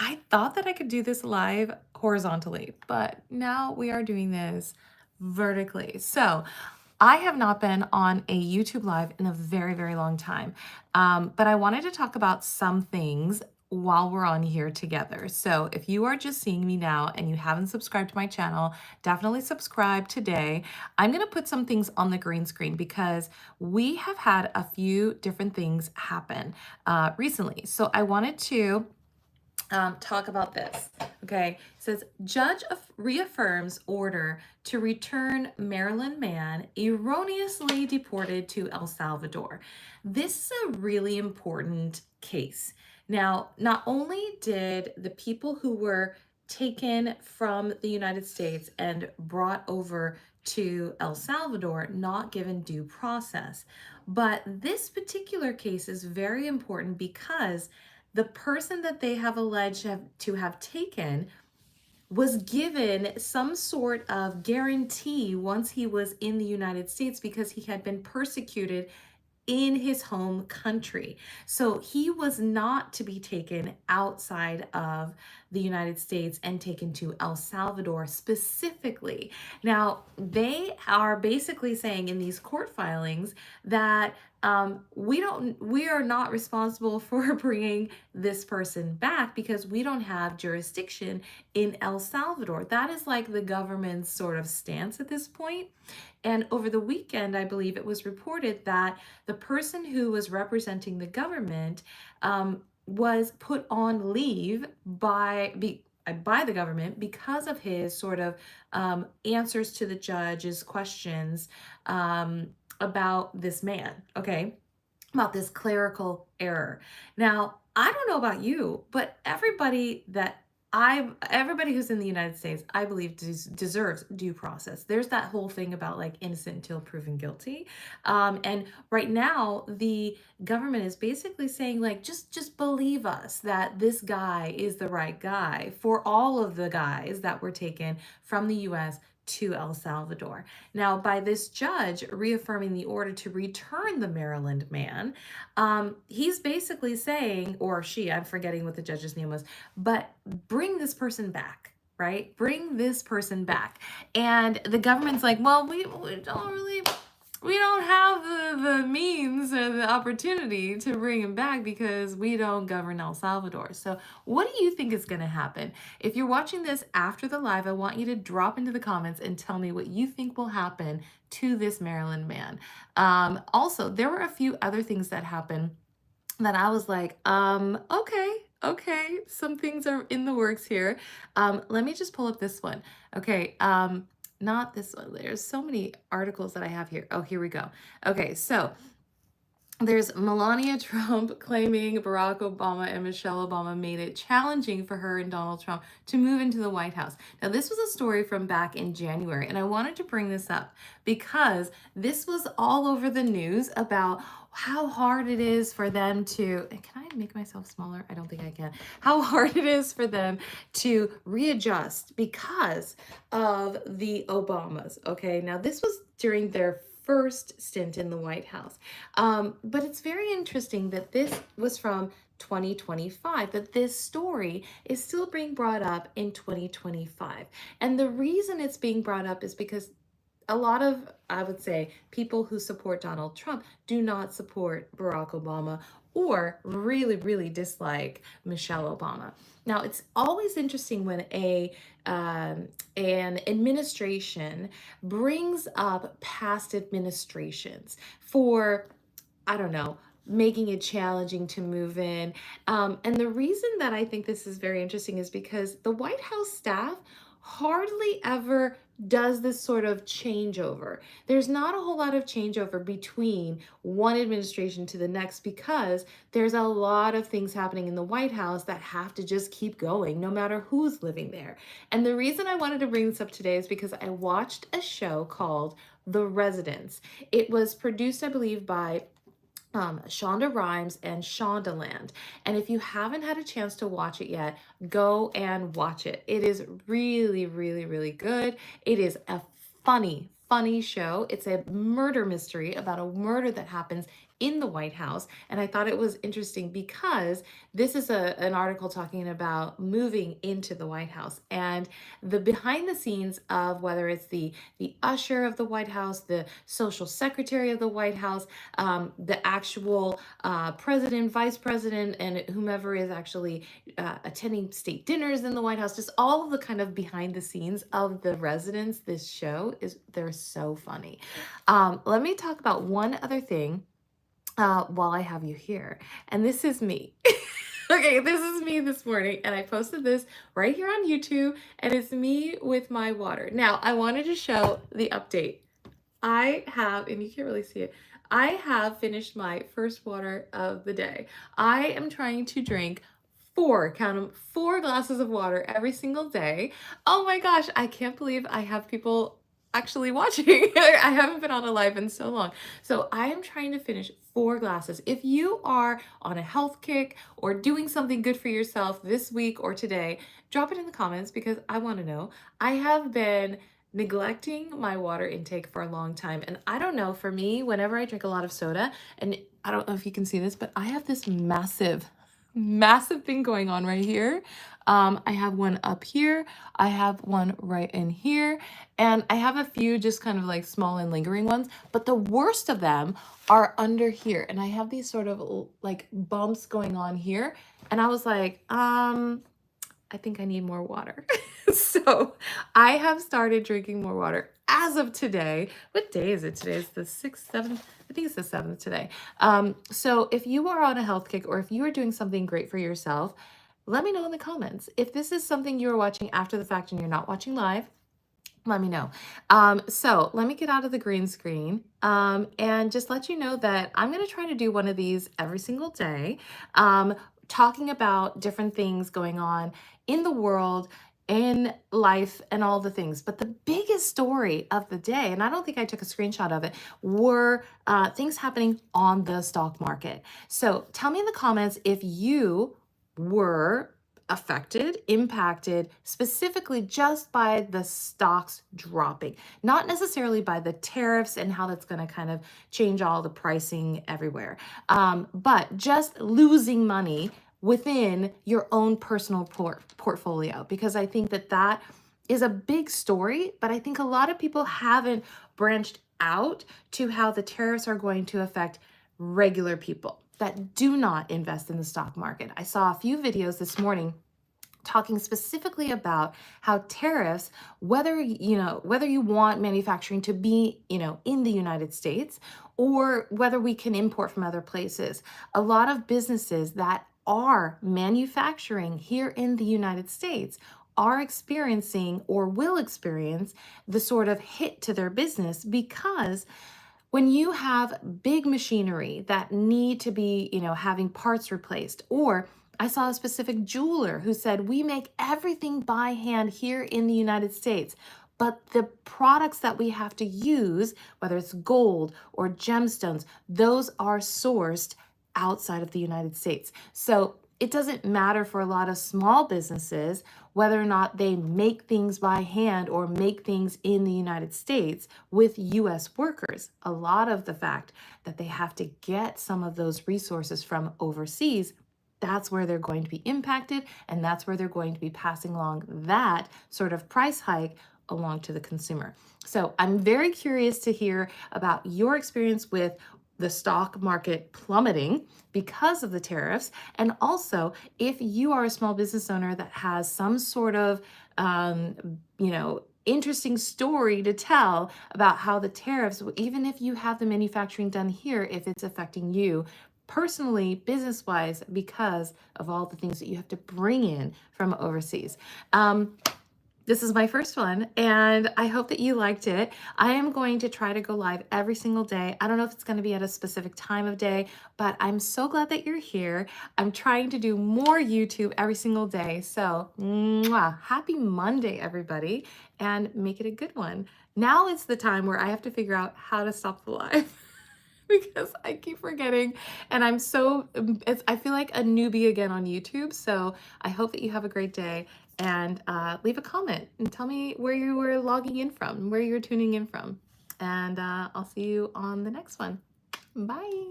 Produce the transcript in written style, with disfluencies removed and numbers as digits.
I thought that I could do this live horizontally, but now we are doing this vertically. So I have not been on a YouTube live in a very, very long time. But I wanted to talk about some things while we're on here together. So if you are just seeing me now and you haven't subscribed to my channel, definitely subscribe today. I'm going to put some things on the green screen because we have had a few different things happen recently. So I wanted to talk about this. Okay, it says reaffirms order to return Maryland man erroneously deported to El Salvador. This is a really important case. Now, not only did the people who were taken from the United States and brought over to El Salvador not given due process, but this particular case is very important because the person that they have alleged to have taken was given some sort of guarantee once he was in the United States because he had been persecuted in his home country. So he was not to be taken outside of the United States and taken to El Salvador specifically. Now, they are basically saying in these court filings that we are not responsible for bringing this person back because we don't have jurisdiction in El Salvador. That is like the government's sort of stance at this point. And over the weekend, I believe it was reported that the person who was representing the government was put on leave by the government because of his sort of answers to the judge's questions about this man, okay? About this clerical error. Now, I don't know about you, but everybody who's in the United States, I believe deserves due process. There's that whole thing about like innocent until proven guilty. And right now, the government is basically saying like, just believe us that this guy is the right guy for all of the guys that were taken from the US to El Salvador. Now, by this judge reaffirming the order to return the Maryland man, he's basically saying, or she, I'm forgetting what the judge's name was, but bring this person back, right? Bring this person back. And the government's like, well, we don't have the means or the opportunity to bring him back because we don't govern El Salvador. So what do you think is going to happen? If you're watching this after the live, I want you to drop into the comments and tell me what you think will happen to this Maryland man. Also, there were a few other things that happened that I was like, okay, some things are in the works here. Let me just pull up this one. Okay, not this one. There's so many articles that I have here. Oh, here we go. Okay, so there's Melania Trump claiming Barack Obama and Michelle Obama made it challenging for her and Donald Trump to move into the White House. Now, this was a story from back in January, and I wanted to bring this up because this was all over the news about how hard it is for them to, can I make myself smaller? I don't think I can. How hard it is for them to readjust because of the Obamas. Okay, now this was during their first stint in the White House. But it's very interesting that this was from 2025, that this story is still being brought up in 2025. And the reason it's being brought up is because a lot of, I would say, people who support Donald Trump do not support Barack Obama or really, really dislike Michelle Obama. Now, it's always interesting when an administration brings up past administrations for, I don't know, making it challenging to move in. And the reason that I think this is very interesting is because the White House staff hardly ever does this sort of changeover. There's not a whole lot of changeover between one administration to the next because there's a lot of things happening in the White House that have to just keep going no matter who's living there. And the reason I wanted to bring this up today is because I watched a show called The Residents. It was produced, I believe, by Shonda Rhimes and Shondaland. And if you haven't had a chance to watch it yet, go and watch it. It is really, really, really good. It is a funny show. It's a murder mystery about a murder that happens in the White House. And I thought it was interesting because this is an article talking about moving into the White House and the behind the scenes of whether it's the usher of the White House, the social secretary of the White House, the actual president, vice president, and whomever is actually attending state dinners in the White House, just all of the kind of behind the scenes of the residents. This show they're so funny. Let me talk about one other thing while I have you here. And this is me. Okay, this is me this morning, and I posted this right here on YouTube, and it's me with my water. Now, I wanted to show the update. I have, and you can't really see it, I have finished my first water of the day. I am trying to drink count them, 4 glasses of water every single day. Oh my gosh, I can't believe I have people actually watching. I haven't been on a live in so long. So I am trying to finish 4 glasses. If you are on a health kick or doing something good for yourself this week or today, drop it in the comments because I want to know. I have been neglecting my water intake for a long time. And I don't know, for me, whenever I drink a lot of soda, and I don't know if you can see this, but I have this massive thing going on right here. I have one up here. I have one right in here. And I have a few just kind of like small and lingering ones, but the worst of them are under here. And I have these sort of like bumps going on here. And I was like, I think I need more water. So I have started drinking more water as of today. What day is it today? It's the 6th, 7th. I think it's the 7th today. So if you are on a health kick or if you are doing something great for yourself, let me know in the comments. If this is something you're watching after the fact and you're not watching live, let me know. So let me get out of the green screen and just let you know that I'm going to try to do one of these every single day, talking about different things going on in the world, in life, and all the things. But the biggest story of the day, and I don't think I took a screenshot of it, were things happening on the stock market. So tell me in the comments if you were affected, impacted specifically just by the stocks dropping, not necessarily by the tariffs and how that's going to kind of change all the pricing everywhere, but just losing money within your own personal portfolio, because I think that is a big story, but I think a lot of people haven't branched out to how the tariffs are going to affect regular people that do not invest in the stock market. I saw a few videos this morning talking specifically about how tariffs, whether you want manufacturing to be, in the United States or whether we can import from other places, a lot of businesses that are manufacturing here in the United States are experiencing or will experience the sort of hit to their business, because when you have big machinery that need to be, having parts replaced, or I saw a specific jeweler who said, we make everything by hand here in the United States, but the products that we have to use, whether it's gold or gemstones, those are sourced outside of the United States. So it doesn't matter for a lot of small businesses whether or not they make things by hand or make things in the United States with US workers. A lot of the fact that they have to get some of those resources from overseas, that's where they're going to be impacted, and that's where they're going to be passing along that sort of price hike along to the consumer. So I'm very curious to hear about your experience with the stock market plummeting because of the tariffs, and also if you are a small business owner that has some sort of interesting story to tell about how the tariffs, even if you have the manufacturing done here, if it's affecting you personally, business-wise, because of all the things that you have to bring in from overseas. This is my first one, and I hope that you liked it. I am going to try to go live every single day. I don't know if it's going to be at a specific time of day, but I'm so glad that you're here. I'm trying to do more YouTube every single day. So, happy Monday, everybody, and make it a good one. Now it's the time where I have to figure out how to stop the live. Because I keep forgetting, and I feel like a newbie again on YouTube. So I hope that you have a great day, and leave a comment and tell me where you were logging in from, where you're tuning in from, and I'll see you on the next one. Bye.